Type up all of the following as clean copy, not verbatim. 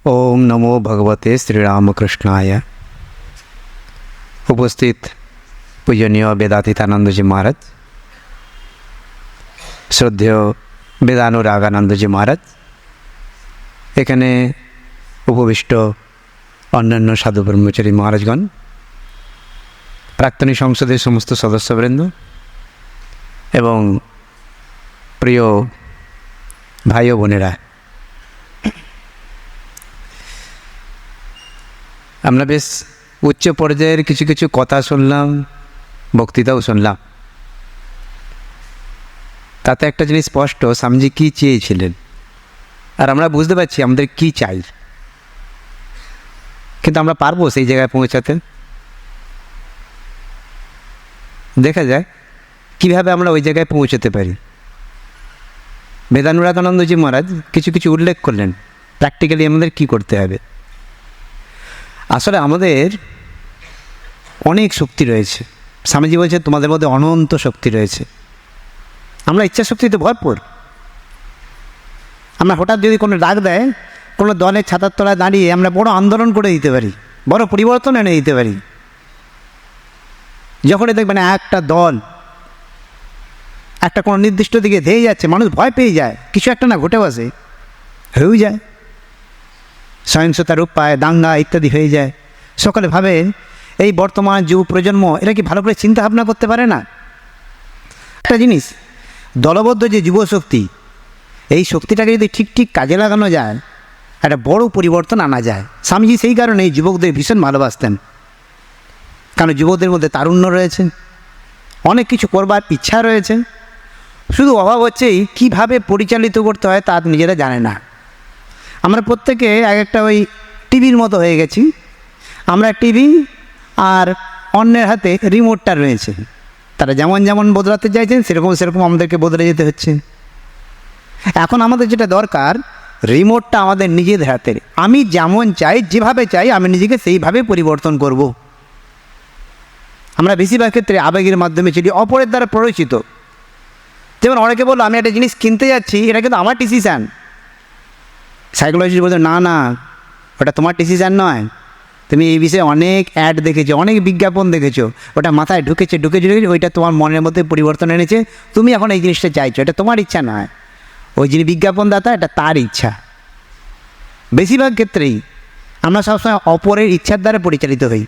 ओम नमो भगवते श्री रामकृष्णाय। उपस्थित पूजनीय वेदातीतानंद जी महाराज, श्रद्धेय वेदानुरागानंद जी महाराज, एखाने उपविष्ट अन्यान्य साधु ब्रह्मचारी महाराजगण, प्राक्तनी संसदेर समस्त सदस्यवृंद एवं प्रिय भाई ओ बोनेरा, আমরা বেশ উচ্চ পর্যায়ের কিছু কিছু কথা শুনলাম, বক্তৃতাও শুনলাম। তাতে একটা জিনিস স্পষ্ট, স্বামীজি কী চেয়েছিলেন আর আমরা বুঝতে পারছি আমাদের কি চাই, কিন্তু আমরা পারবো সেই জায়গায় পৌঁছাতে? দেখা যায় কিভাবে আমরা ওই জায়গায় পৌঁছাতে পারি। বেদানুরাগানন্দজি মহারাজ কিছু কিছু উল্লেখ করলেন, প্র্যাকটিক্যালি আমাদের কি করতে হবে। আসলে আমাদের অনেক শক্তি রয়েছে। স্বামীজি বলছে তোমাদের মধ্যে অনন্ত শক্তি রয়েছে। আমরা ইচ্ছা শক্তিতে ভরপুর। আমরা হঠাৎ যদি কোনো ডাক দেয়, কোনো দলের ছাতার তলায় দাঁড়িয়ে আমরা বড় আন্দোলন করে দিতে পারি, বড় পরিবর্তন এনে দিতে পারি। যখনই দেখবেন একটা দল একটা কোনো নির্দিষ্ট দিকে ধেয়ে যাচ্ছে, মানুষ ভয় পেয়ে যায়, কিছু একটা না ঘটে বসে, হয়েও যায়, সহিংসতা রূপ পায়, দাঙ্গা ইত্যাদি হয়ে যায়। সকলে ভাবে এই বর্তমান যুব প্রজন্ম এরা কি ভালো করে চিন্তা ভাবনা করতে পারে না? একটা জিনিস, দলবদ্ধ যে যুব শক্তি, এই শক্তিটাকে যদি ঠিক ঠিক কাজে লাগানো যায়, একটা বড় পরিবর্তন আনা যায়। স্বামীজি সেই কারণে এই যুবকদের ভীষণ ভালোবাসতেন, কারণ যুবকদের মধ্যে তারুণ্য রয়েছে, অনেক কিছু করবার ইচ্ছা রয়েছে, শুধু অভাব হচ্ছেই কীভাবে পরিচালিত করতে হয় তা নিজেরা জানে না। আমরা প্রত্যেকে এক একটা ওই টিভির মতো হয়ে গেছি। আমরা টিভি আর অন্যের হাতে রিমোটটা রয়েছে, তারা যেমন যেমন বদলাতে চাইছেন সেরকম আমাদেরকে বদলে যেতে হচ্ছে। এখন আমাদের যেটা দরকার, রিমোটটা আমাদের নিজেদের হাতের। আমি যেমন চাই, যেভাবে চাই, আমি নিজেকে সেইভাবে পরিবর্তন করব। আমরা বেশিরভাগ ক্ষেত্রে আবেগের মাধ্যমে চলি, অপরের দ্বারা প্ররোচিত। যেমন অনেকে বললো আমি একটা জিনিস কিনতে যাচ্ছি, এটা কিন্তু আমার ডিসিশান। সাইকোলজিস্ট বলতে না না, ওটা তোমার ডিসিশান নয়, তুমি এই বিষয়ে অনেক অ্যাড দেখেছো, অনেক বিজ্ঞাপন দেখেছো, ওটা মাথায় ঢুকেছে, ওইটা তোমার মনের মধ্যে পরিবর্তন এনেছে, তুমি এখন এই জিনিসটা চাইছো, এটা তোমার ইচ্ছা নয়, ওই যিনি বিজ্ঞাপনদাতা এটা তার ইচ্ছা। বেশিরভাগ ক্ষেত্রেই আমরা সবসময় অপরের ইচ্ছার দ্বারা পরিচালিত হই।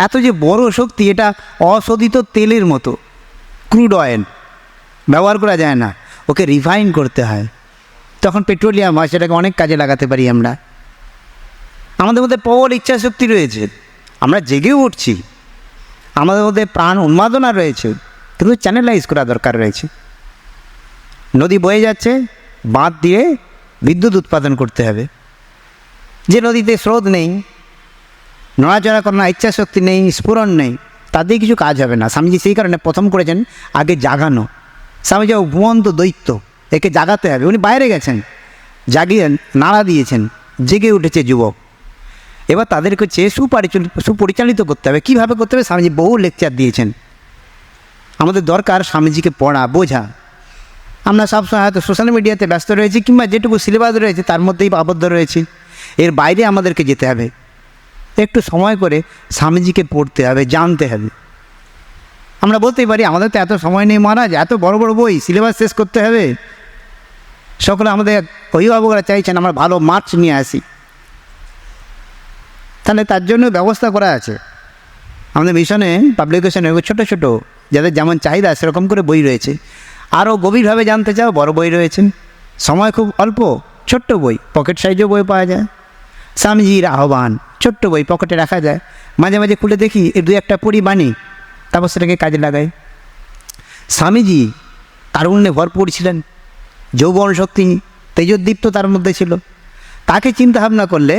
এত যে বড় শক্তি, এটা অশোধিত তেলের মতো, ক্রুড অয়েল ব্যবহার করা যায় না, ওকে রিফাইন করতে হয়, তখন পেট্রোলিয়াম হয়, সেটাকে অনেক কাজে লাগাতে পারি আমরা। আমাদের মধ্যে প্রবল ইচ্ছা শক্তি রয়েছে, আমরা জেগেও উঠছি, আমাদের মধ্যে প্রাণ উন্মাদনা রয়েছে, কিন্তু চ্যানেলাইজ করা দরকার রয়েছে। নদী বয়ে যাচ্ছে, বাঁধ দিয়ে বিদ্যুৎ উৎপাদন করতে হবে। যে নদীতে স্রোত নেই, নড়াচড়া করার ইচ্ছা শক্তি নেই, স্ফুরণ নেই, তাতে কিছু কাজ হবে না। স্বামীজি সেই কারণে প্রথম করেছেন আগে জাগানো। স্বামীজি ঘুমন্ত দৈত্য, একে জাগাতে হবে। উনি বাইরে গেছেন, জাগিয়ে নাড়া দিয়েছেন, জেগে উঠেছে যুবক। এবার তাদেরকে চেয়ে সুপরিচালিত করতে হবে। কীভাবে করতে হবে? স্বামীজি বহু লেকচার দিয়েছেন। আমাদের দরকার স্বামীজিকে পড়া, বোঝা। আমরা সবসময় হয়তো সোশ্যাল মিডিয়াতে ব্যস্ত রয়েছি, কিংবা যেটুকু সিলেবাস রয়েছে তার মধ্যেই আবদ্ধ রয়েছি। এর বাইরে আমাদেরকে যেতে হবে, একটু সময় করে স্বামীজিকে পড়তে হবে, জানতে হবে। আমরা বলতেই পারি আমাদের তো এত সময় নেই মহারাজ, এত বড় বড় বই, সিলেবাস শেষ করতে হবে। সকলে আমাদের অভিভাবকরা চাইছেন আমরা ভালো মার্কস নিয়ে আসি, তাহলে তার জন্য ব্যবস্থা করা আছে। আমাদের মিশনে পাবলিকেশনে ছোটো ছোটো যাদের যেমন চাহিদা সেরকম করে বই রয়েছে। আরও গভীরভাবে জানতে চাও, বড় বই রয়েছে। সময় খুব অল্প, ছোট্ট বই, পকেট সাইজও বই পাওয়া যায়। স্বামীজির আহ্বান, ছোট্ট বই পকেটে রাখা যায়, মাঝে মাঝে খুলে দেখি, এর দু একটা পড়ি বাণী, তারপর সেটাকে কাজে লাগাই। স্বামীজি তারুণ্যে ভরপুর ছিলেন, যৌবন শক্তি তেজোদ্দীপ্ত তার মধ্যে ছিল। তাকে চিন্তা ভাবনা করলে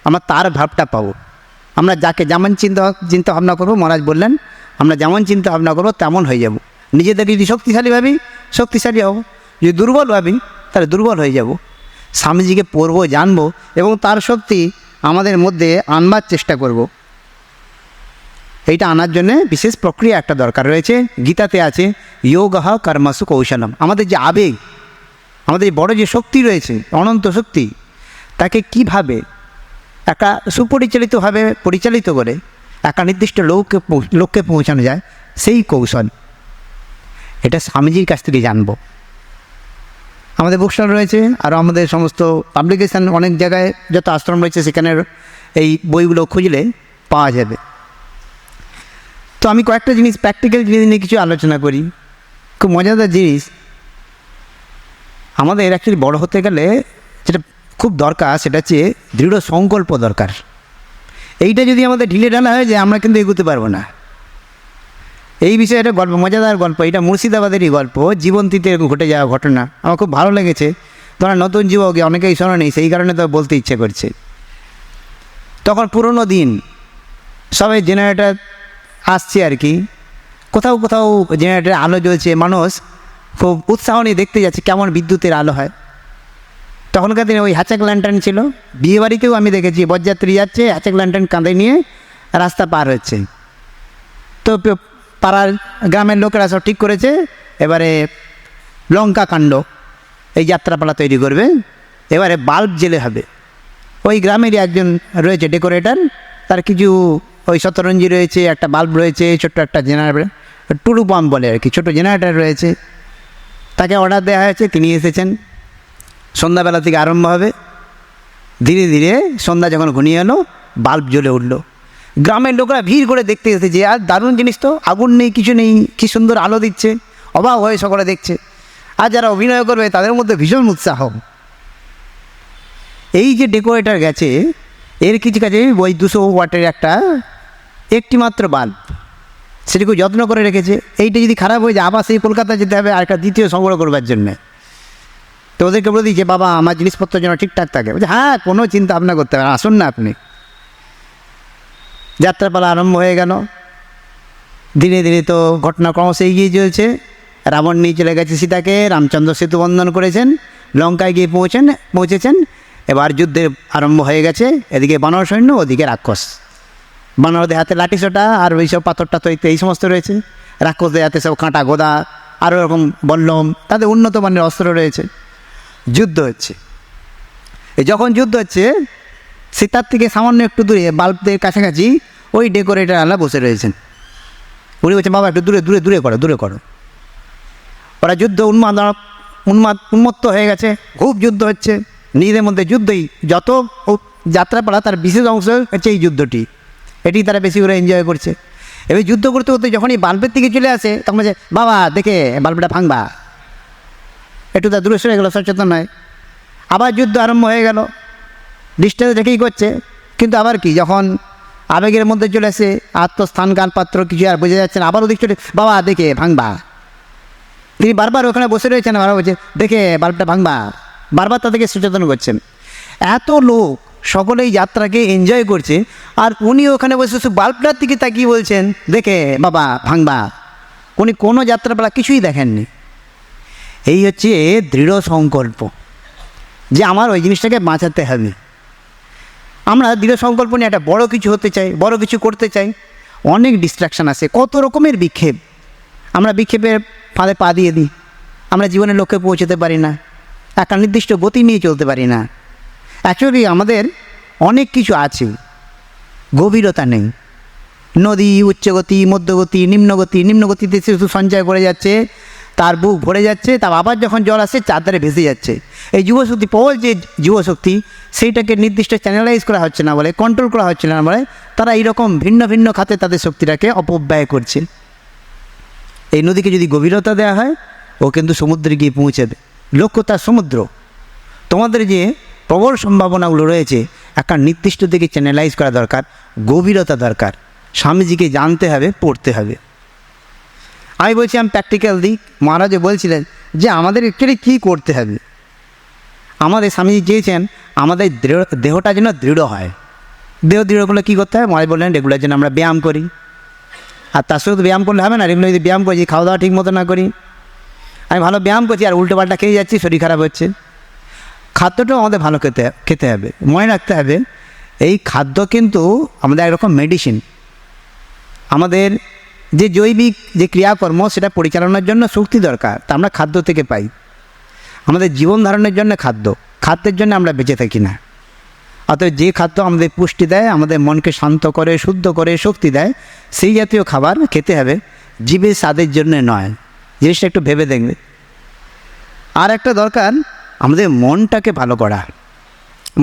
আমরা তার ভাবটা পাবো। আমরা যাকে যেমন চিন্তা ভাবনা করবো, মহারাজ বললেন আমরা যেমন চিন্তা ভাবনা করবো তেমন হয়ে যাব। নিজেদেরকে যদি শক্তিশালী ভাবি, শক্তিশালী হব, যদি দুর্বল ভাবি তাহলে দুর্বল হয়ে যাব। স্বামীজিকে পড়বো, জানবো এবং তার শক্তি আমাদের মধ্যে আনবার চেষ্টা করব। এইটা আনার জন্য বিশেষ প্রক্রিয়া একটা দরকার রয়েছে। গীতাতে আছে যোগঃ কর্মসু কৌশলম। আমাদের যে আবেগ, আমাদের বড় যে শক্তি রয়েছে, অনন্ত শক্তি, তাকে কিভাবে একটা সুপরিচালিতভাবে পরিচালিত করে একটা নির্দিষ্ট লক্ষ্যে পৌঁছানো যায়, সেই কৌশল এটা স্বামীজির কাছ থেকে জানবো। আমাদের বুক স্টল রয়েছে, আর আমাদের সমস্ত পাবলিকেশান অনেক জায়গায় যত আশ্রম রয়েছে সেখানে এই বইগুলো খুঁজলে পাওয়া যাবে। তো আমি কয়েকটা জিনিস, প্র্যাকটিক্যাল জিনিস নিয়ে কিছু আলোচনা করি। খুব মজাদার জিনিস, আমাদের অ্যাকচুয়ালি বড় হতে গেলে যেটা খুব দরকার সেটা হচ্ছে দৃঢ় সংকল্প দরকার। এইটা যদি আমাদের ঢিলে ঢালা হয়ে যায় আমরা কিন্তু এগোতে পারবো না। এই বিষয়ে একটা গল্প, মজাদার গল্প, এটা মুর্শিদাবাদেরই গল্প, জীবন্তীতে ঘটে যাওয়া ঘটনা। আমার খুব ভালো লেগেছে। তোমরা নতুন যুবক, অনেকেই শোনো নেই, সেই কারণে তো বলতে ইচ্ছে করছে। তখন পুরনো দিন, সবাই জেনারেটার আসছে আর কি, কোথাও কোথাও জেনারেটারের আলো জ্বলছে, মানুষ খুব উৎসাহ নিয়ে দেখতে যাচ্ছে কেমন বিদ্যুতের আলো হয়। তখনকার দিনে ওই হ্যাচাক ল্যান্টার্ন ছিল, বিয়েবাড়িতেও আমি দেখেছি বরযাত্রী যাচ্ছে হ্যাচাক ল্যান্টার্ন কাঁধে নিয়ে রাস্তা পার হচ্ছে। তো পাড়ার গ্রামের লোকেরা সব ঠিক করেছে এবারে লঙ্কা কাণ্ড, এই যাত্রাপালা তৈরি করবে, এবারে বাল্ব জেলে হবে। ওই গ্রামেরই একজন রয়েছে ডেকোরেটর, তার কিছু ওই শতরঞ্জি রয়েছে, একটা বাল্ব রয়েছে, ছোট্ট একটা জেনারেটর, টুলু পাম্প বলে আর কি, ছোটো জেনারেটর রয়েছে। তাকে অর্ডার দেওয়া হয়েছে, তিনি এসেছেন। সন্ধ্যাবেলা থেকে আরম্ভ হবে, ধীরে ধীরে সন্ধ্যা যখন ঘনিয়ে এলো বাল্ব জ্বলে উঠল। গ্রামের লোকরা ভিড় করে দেখতে এসেছে, আর দারুণ জিনিস তো, আগুন নেই কিছু নেই, কী সুন্দর আলো দিচ্ছে, অবাক হয়ে সকলে দেখছে। আর যারা অভিনয় করবে তাদের মধ্যে ভীষণ উৎসাহ। এই যে ডেকোরেটর গেছে, এর কিছু কাছে ওই 200 ওয়াটের একটি মাত্র বাল্ব, সেটি খুব যত্ন করে রেখেছে। এইটা যদি খারাপ হয়ে যায় আবার সেই কলকাতা যেতে হবে আর একটা দ্বিতীয় সংগ্রহ করবার জন্যে। তো ওদেরকে বলে দিয়েছে, বাবা আমার জিনিসপত্র যেন ঠিকঠাক থাকে। বলছে হ্যাঁ, কোনো চিন্তা ভাবনা করতে হবে, আসুন না আপনি। যাত্রাপালা আরম্ভ হয়ে গেল। ধীরে ধীরে তো ঘটনা ক্রমশ এগিয়ে চলছে। রাবণ নিয়ে চলে গেছে সীতাকে, রামচন্দ্র সেতু বন্ধন করেছেন, লঙ্কায় গিয়ে পৌঁছেছেন। এবার যুদ্ধের আরম্ভ হয়ে গেছে। এদিকে বানর সৈন্য, ওদিকে রাক্ষস। বানরদের হাতে লাঠি সোটা আর ওই সব পাথরটা তো এই সমস্ত রয়েছে, রাক্ষসদের হাতে সব কাঁটা গোদা আরও এরকম বল্লম, তাদের উন্নত মানের অস্ত্র রয়েছে। যুদ্ধ হচ্ছে। যখন যুদ্ধ হচ্ছে, সীতার থেকে সামান্য একটু দূরে বাল্বদের কাছাকাছি ওই ডেকোরেটর আলা বসে রয়েছেন। উনি বলছেন, বাবা একটু দূরে দূরে দূরে করো, দূরে করো। ওরা যুদ্ধ উন্মত্ত হয়ে গেছে, খুব যুদ্ধ হচ্ছে নিজেদের মধ্যে। যুদ্ধই যত যাত্রাপালা তার বিশেষ অংশ হচ্ছে এই যুদ্ধটি, এটি তারা বেশি করে এনজয় করছে। এবার যুদ্ধ করতে করতে যখন এই বাল্বের দিকে চলে আসে তখন বলছে, বাবা দেখে বাল্বটা ভাঙবা, একটু তার দূরে সরে গেলো, সচেতন নয়। আবার যুদ্ধ আরম্ভ হয়ে গেল, ডিস্টেন্স রেখেই করছে। কিন্তু আবার কি, যখন আবেগের মধ্যে চলে আসে, আত্মস্থান গান পাত্র কিছু আর বোঝা যাচ্ছে না, আবার ওদিক চলে, বাবা দেখে ভাঙবা। তিনি বারবার ওখানে বসে রয়েছেন, বারবার বলছে দেখে বাল্বটা ভাঙবা, বারবার তাদেরকে সচেতন করছেন। এত লোক সকলেই যাত্রাকে এনজয় করছে, আর উনি ওখানে বসে শুধু বাল্বটার দিকে তাকিয়ে বলছেন দেখে বাবা ভাঙবা। উনি কোনো যাত্রাপালা কিছুই দেখেননি। এই হচ্ছে দৃঢ় সংকল্প যে আমার ওই জিনিসটাকে বাঁচাতে হবে। আমরা দৃঢ় সংকল্প নিয়ে একটা বড় কিছু হতে চাই, বড় কিছু করতে চাই, অনেক ডিস্ট্রাকশান আসে, কত রকমের বিক্ষেপ। আমরা বিক্ষেপের ফাঁদে পা দিয়ে দিই, আমরা জীবনের লক্ষ্যে পৌঁছতে পারি না, একটা নির্দিষ্ট গতি নিয়ে চলতে পারি না। অ্যাকচুয়ালি আমাদের অনেক কিছু আছে, গভীরতা নেই। নদী উচ্চগতি, মধ্যগতি, নিম্নগতি, নিম্নগতিতে শুধু সঞ্চয় করে যাচ্ছে, তার বুক ভরে যাচ্ছে, তার আবার যখন জল আসছে চারধারে ভেসে যাচ্ছে। এই যুবশক্তি, প্রবল যে যুবশক্তি, সেইটাকে নির্দিষ্ট চ্যানেলাইজ করা হচ্ছে না বলে, কন্ট্রোল করা হচ্ছে না বলে, তারা এইরকম ভিন্ন ভিন্ন খাতে তাদের শক্তিটাকে অপব্যয় করছে। এই নদীকে যদি গভীরতা দেওয়া হয়, ও কিন্তু সমুদ্রে গিয়ে পৌঁছাবে। লক্ষ্য তার সমুদ্র। তোমাদের যে প্রবল সম্ভাবনাগুলো রয়েছে, একটা নির্দিষ্ট দিকে চ্যানেলাইজ করা দরকার, গভীরতা দরকার। স্বামীজিকে জানতে হবে, পড়তে হবে। আমি বলছিলাম প্র্যাকটিক্যাল দিক। মহারাজও বলছিলেন যে আমাদের অ্যাকচুয়ালি কী করতে হবে। আমাদের স্বামীজি চেয়েছেন আমাদের দেহটা যেন দৃঢ় হয়। দেহ দৃঢ় করলে কী করতে হয়? মহারাজ বললেন রেগুলার যেন আমরা ব্যায়াম করি। আর তার সাথে ব্যায়াম করলে হবে না, রেগুলার যদি ব্যায়াম করছি, খাওয়া দাওয়া ঠিক মতো না করি। আমি ভালো ব্যায়াম করছি আর উল্টো পাল্টা খেয়ে যাচ্ছি, শরীর খারাপ হচ্ছে। খাদ্যটাও আমাদের ভালো খেতে হবে। মনে রাখতে হবে এই খাদ্য কিন্তু আমাদের একরকম মেডিসিন। আমাদের যে জৈবিক যে ক্রিয়াকর্ম সেটা পরিচালনার জন্য শক্তি দরকার, তা আমরা খাদ্য থেকে পাই। আমাদের জীবন ধারণের জন্য খাদ্যের জন্য আমরা বেঁচে থাকি না। অতএব যে খাদ্য আমাদের পুষ্টি দেয়, আমাদের মনকে শান্ত করে, শুদ্ধ করে, শক্তি দেয়, সেই জাতীয় খাবার খেতে হবে, জীবের স্বাদের জন্য নয়। জিনিসটা একটু ভেবে দেখবে। আর একটা দরকার, আমাদের মনটাকে ভালো করা।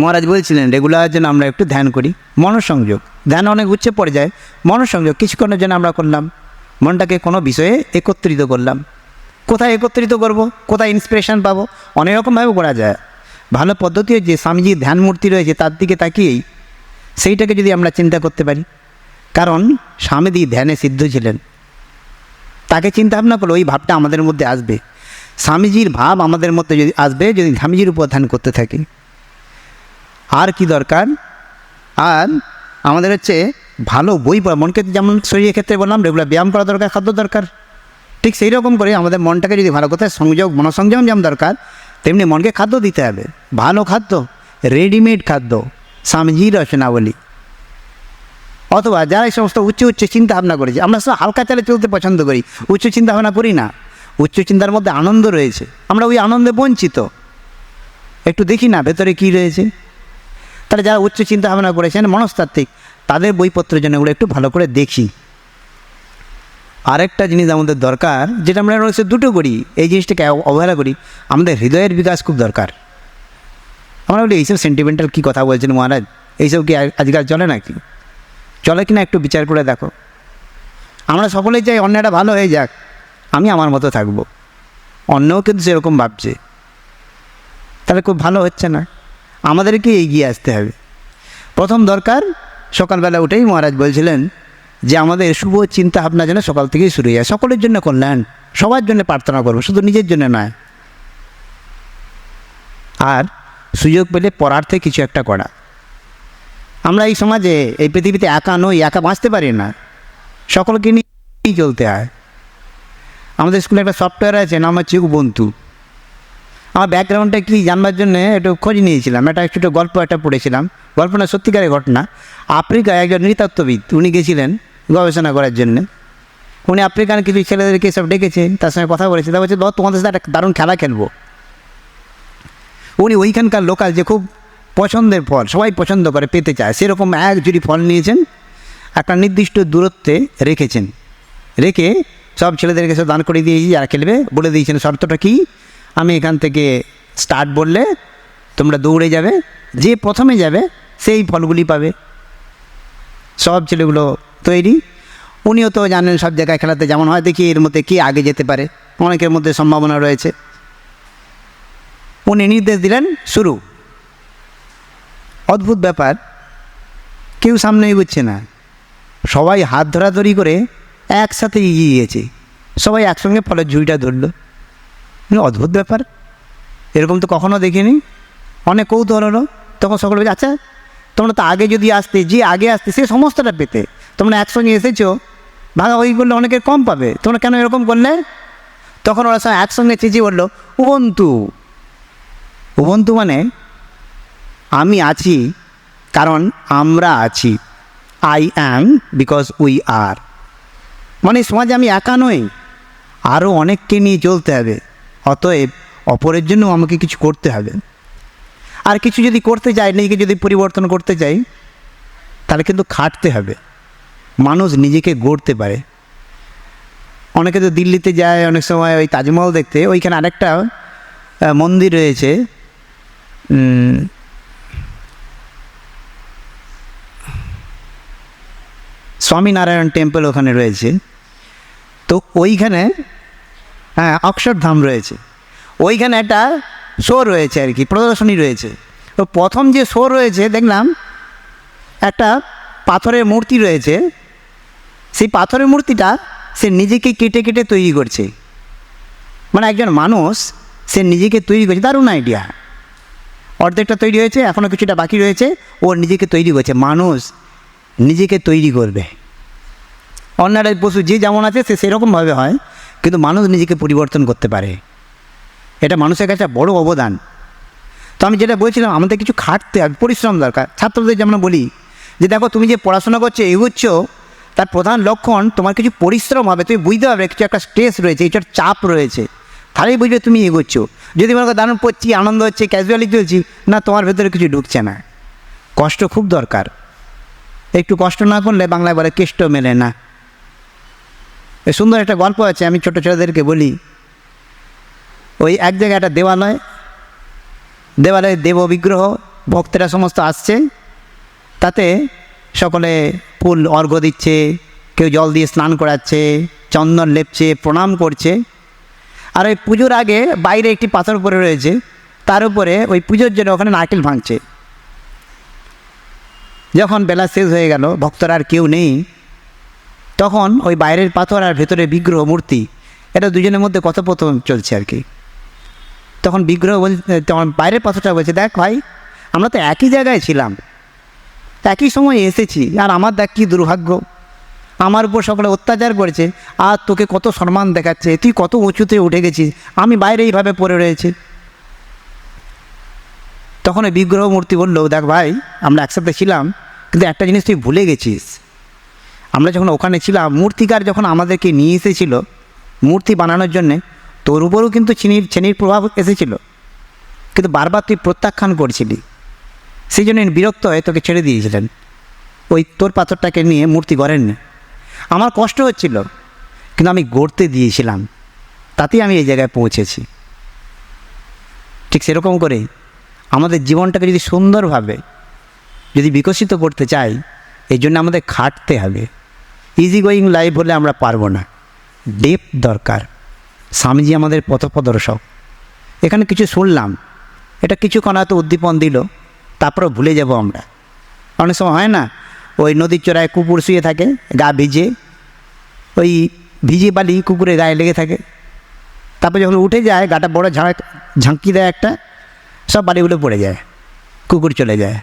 মহারাজ বলছিলেন রেগুলার যেন আমরা একটু ধ্যান করি, মনঃসংযোগ। ধ্যান অনেক উচ্চে পড়ে যায়, মনঃসংযোগ কিছুক্ষণের জন্য আমরা করলাম, মনটাকে কোনো বিষয়ে একত্রিত করলাম। কোথায় একত্রিত করব, কোথায় ইন্সপিরেশন পাবো, অনেক রকমভাবে করা যায়। ভালো পদ্ধতি হচ্ছে স্বামীজির ধ্যান মূর্তি রয়েছে, তার দিকে তাকিয়েই সেইটাকে যদি আমরা চিন্তা করতে পারি। কারণ স্বামীজি ধ্যানে সিদ্ধ ছিলেন, তাকে চিন্তা ভাবনা করলে ওই ভাবটা আমাদের মধ্যে আসবে। স্বামীজির ভাব আমাদের মধ্যে যদি আসবে, যদি স্বামীজির উপর ধ্যান করতে থাকি। আর কি দরকার, আর আমাদের হচ্ছে ভালো বই পড়া। মনকে যেমন শরীরের ক্ষেত্রে বললাম রেগুলার ব্যায়াম করা দরকার, খাদ্য দরকার, ঠিক সেই রকম করে আমাদের মনটাকে যদি ভালো করতে সংযোগ, মনসংযম যেমন দরকার, তেমনি মনকে খাদ্য দিতে হবে। ভালো খাদ্য, রেডিমেড খাদ্য, স্বামীজির রচনাবলী। অথবা যারা এই সমস্ত উচ্চ উচ্চ চিন্তা ভাবনা করেছে, আমরা সব হালকা চালে চলতে পছন্দ করি, উচ্চ চিন্তা ভাবনা করি না। উচ্চ চিন্তার মধ্যে আনন্দ রয়েছে, আমরা ওই আনন্দে বঞ্চিত। একটু দেখি না ভেতরে কী রয়েছে। তাহলে যারা উচ্চ চিন্তা ভাবনা করেছেন, মনস্তাত্ত্বিক, তাদের বইপত্রের জন্য ওগুলো একটু ভালো করে দেখি। আরেকটা জিনিস আমাদের দরকার, যেটা আমরা রয়েছে দুটো করি, এই জিনিসটাকে অবহেলা করি, আমাদের হৃদয়ের বিকাশ খুব দরকার। আমরা বলি এইসব সেন্টিমেন্টাল কী কথা বলছেন মহারাজ, এইসব কি আজকাল চলে নাকি? চলে কি না একটু বিচার করে দেখো। আমরা সকলেই চাই অন্যটা ভালো হয়ে যাক, আমি আমার মতো থাকবো, অন্যও কিন্তু সেরকম ভাবছে, তাহলে খুব ভালো হচ্ছে না। আমাদেরকে এগিয়ে আসতে হবে। প্রথম দরকার, সকালবেলা উঠেই মহারাজ বলছিলেন যে আমাদের শুভ চিন্তা ভাবনা যেন সকাল থেকেই শুরু হয়ে যায়। সকলের জন্য কল্যাণ, সবার জন্য প্রার্থনা করবো, শুধু নিজের জন্য নয়। আর সুযোগ পেলে পড়ার্থে কিছু একটা করা। আমরা এই সমাজে, এই পৃথিবীতে একা নই, একা বাঁচতে পারি না, সকলকে নিয়েই চলতে হয়। আমাদের স্কুলে একটা সফটওয়্যার আছে, নাম হচ্ছে উবুন্টু। আমার ব্যাকগ্রাউন্ডটা কী জানবার জন্য একটু খোঁজ নিয়েছিলাম, একটা গল্প পড়েছিলাম। গল্পটা সত্যিকারের ঘটনা। আফ্রিকায় একজন নৃতত্ত্ববিদ, উনি গেছিলেন গবেষণা করার জন্য। উনি আফ্রিকান কিছু ছেলেদেরকে সব ডেকেছে, তার সঙ্গে কথা বলেছে। তা বলছে তোমাদের সাথে একটা দারুণ খেলা খেলবো। উনি ওইখানকার লোকাল যে খুব পছন্দের ফল, সবাই পছন্দ করে, পেতে চায়, সেরকম এক জুড়ি ফল নিয়েছেন, একটা নির্দিষ্ট দূরত্বে রেখেছেন। রেখে সব ছেলেদেরকে সব দান করে দিয়েছি, যারা খেলবে বলে দিয়েছেন শর্তটা কী, আমি এখান থেকে স্টার্ট বললে তোমরা দৌড়ে যাবে, যে প্রথমে যাবে সেই ফলগুলি পাবে। সব ছেলেগুলো তৈরি। উনিও তো জানেন সব জায়গায় খেলাতে যেমন হয়, দেখি এর মধ্যে কে আগে যেতে পারে, অনেকের মধ্যে সম্ভাবনা রয়েছে। উনি নির্দেশ দিলেন, শুরু। অদ্ভুত ব্যাপার, কেউ সামনে এগোচ্ছে না, সবাই হাত ধরাধরি করে একসাথে এগিয়ে গিয়েছে, সবাই একসঙ্গে ফলের ঝুড়িটা ধরল। অদ্ভুত ব্যাপার, এরকম তো কখনো দেখিনি। অনেক কৌতূহল হলো। তখন সকলে বলছে, আচ্ছা তোমরা তো আগে যদি আসতে, যে আগে আসতে সে সমস্তটা পেতে, তোমরা একসঙ্গে এসেছো, ভাগাভাগি করলে অনেকের কম পাবে, তোমরা কেন এরকম করলে? তখন ওরা সব একসঙ্গে চেঁচিয়ে বললো, উবুন্টু। উবুন্টু মানে আমি আছি কারণ আমরা আছি, I am because we are. মানে সমাজে আমি একা নই, আরও অনেককে নিয়ে চলতে হবে। অতএব অপরের জন্য আমাকে কিছু করতে হবে। আর কিছু যদি করতে চাই, নিজেকে যদি পরিবর্তন করতে চাই, তাহলে কিন্তু খাটতে হবে। মানুষ নিজেকে গড়তে পারে। অনেকে তো দিল্লিতে যায় অনেক সময় ওই তাজমহল দেখতে, ওইখানে আরেকটা মন্দির রয়েছে, স্বামীনারায়ণ টেম্পল ওখানে রয়েছে। তো ওইখানে অক্ষরধাম রয়েছে, ওইখানে একটা শো রয়েছে আর কি, প্রদর্শনী রয়েছে। তো প্রথম যে শো রয়েছে দেখলাম একটা পাথরের মূর্তি রয়েছে, সেই পাথরের মূর্তিটা সে নিজেকে কেটে কেটে তৈরি করছে। মানে একজন মানুষ সে নিজেকে তৈরি করছে, দারুণ আইডিয়া। অর্ধেকটা তৈরি হয়েছে, এখনও কিছুটা বাকি রয়েছে, ও নিজেকে তৈরি করছে। মানুষ নিজেকে তৈরি করবে। অন্যরা পশু যে যেমন আছে সে সেরকমভাবে হয়, কিন্তু মানুষ নিজেকে পরিবর্তন করতে পারে। এটা মানুষের কাছে বড় অবদান। তো আমি যেটা বলছিলাম, আমাদের কিছু খাটতে হবে, পরিশ্রম দরকার। ছাত্রদের যেমন বলি যে দেখো তুমি যে পড়াশোনা করছো, এগোচ্ছ, তার প্রধান লক্ষণ তোমার কিছু পরিশ্রম হবে। তুমি বুঝতে পারবে কিছু একটা স্ট্রেস রয়েছে, এটার চাপ রয়েছে, তাহলেই বুঝবে তুমি এগোচ্ছ। যদি মনে করো দারুণ পড়ছি, আনন্দ হচ্ছে, ক্যাজুয়ালি চলছি, না, তোমার ভেতরে কিছু ঢুকছে না। কষ্ট খুব দরকার, একটু কষ্ট না করলে বাংলায় বলে কেষ্ট মেলে না। এ সুন্দর একটা গল্প আছে, আমি ছোটো ছেলেদেরকে বলি। ওই এক জায়গায় একটা দেবালয়, দেবালয়ে দেব বিগ্রহ, ভক্তেরা সমস্ত আসছে, তাতে সকলে ফুল অর্ঘ্য দিচ্ছে, কেউ জল দিয়ে স্নান করাচ্ছে, চন্দন লেপছে, প্রণাম করছে। আর ওই পুজোর আগে বাইরে একটি পাথর পড়ে রয়েছে, তার উপরে ওই পুজোর জন্য ওখানে নারকেল ভাঙছে। যখন বেলা শেষ হয়ে গেল, ভক্তরা আর কেউ নেই, তখন ওই বাইরের পাথর আর ভেতরে বিগ্রহ মূর্তি, এটা দুজনের মধ্যে কথোপকথন চলছে আর কি। তখন বিগ্রহ তখন বাইরের পাথরটা বলছে, দেখ ভাই, আমরা তো একই জায়গায় ছিলাম, একই সময় এসেছি, আর আমার দেখ কী দুর্ভাগ্য, আমার উপর সকলে অত্যাচার করেছে, আর তোকে কত সম্মান দেখাচ্ছে, তুই কত উঁচুতে উঠে গেছিস, আমি বাইরে এইভাবে পড়ে রয়েছে। তখন ওই বিগ্রহ মূর্তি বললো, দেখ ভাই, আমরা একসাথে ছিলাম, কিন্তু একটা জিনিস তুই ভুলে গেছিস, আমরা যখন ওখানে ছিলাম, মূর্তিকার যখন আমাদেরকে নিয়ে এসেছিল মূর্তি বানানোর জন্যে, তোর উপরও কিন্তু ছেনির প্রভাব এসেছিল, কিন্তু বারবার তুই প্রত্যাখ্যান করছিলি, সেই জন্য বিরক্ত হয়ে তোকে ছেড়ে দিয়েছিলেন, ওই তোর পাথরটাকে নিয়ে মূর্তি গড়েন। আমার কষ্ট হচ্ছিল, কিন্তু আমি গড়তে দিয়েছিলাম, তাতেই আমি এই জায়গায় পৌঁছেছি। ঠিক সেরকম করে আমাদের জীবনটাকে যদি সুন্দরভাবে যদি বিকশিত করতে চাই, এই জন্য আমাদের খাটতে হবে। ইজি গোয়িং লাইফ হলে আমরা পারবো না, ডেপথ দরকার। স্বামীজি আমাদের পথপ্রদর্শক। এখানে কিছু শুনলাম, এটা কিছুক্ষণ হয়তো উদ্দীপন দিল, তারপরেও ভুলে যাব আমরা। অনেক সময় হয় না, ওই নদীর চড়ায় কুকুর শুয়ে থাকে, গা ভিজে, ওই ভিজে বালি কুকুরের গায়ে লেগে থাকে, তারপর যখন উঠে যায়, গাটা বড় ঝাঁকি দেয় একটা, সব বালিগুলো পড়ে যায়, কুকুর চলে যায়।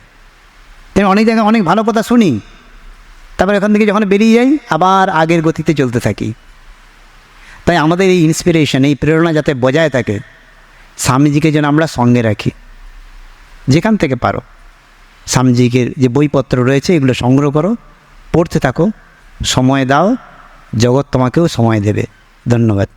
তেমন অনেক জায়গায় অনেক ভালো কথা শুনি, তারপর এখান থেকে যখন বেরিয়ে যাই, আবার আগের গতিতে চলতে থাকি। তাই আমাদের এই ইন্সপিরেশন, এই প্রেরণা যাতে বজায় থাকে, স্বামীজিকে যেন আমরা সঙ্গে রাখি। যেখান থেকে পারো স্বামীজিকে যে বইপত্র রয়েছে, এগুলো সংগ্রহ করো, পড়তে থাকো, সময় দাও, জগৎ তোমাকেও সময় দেবে। ধন্যবাদ।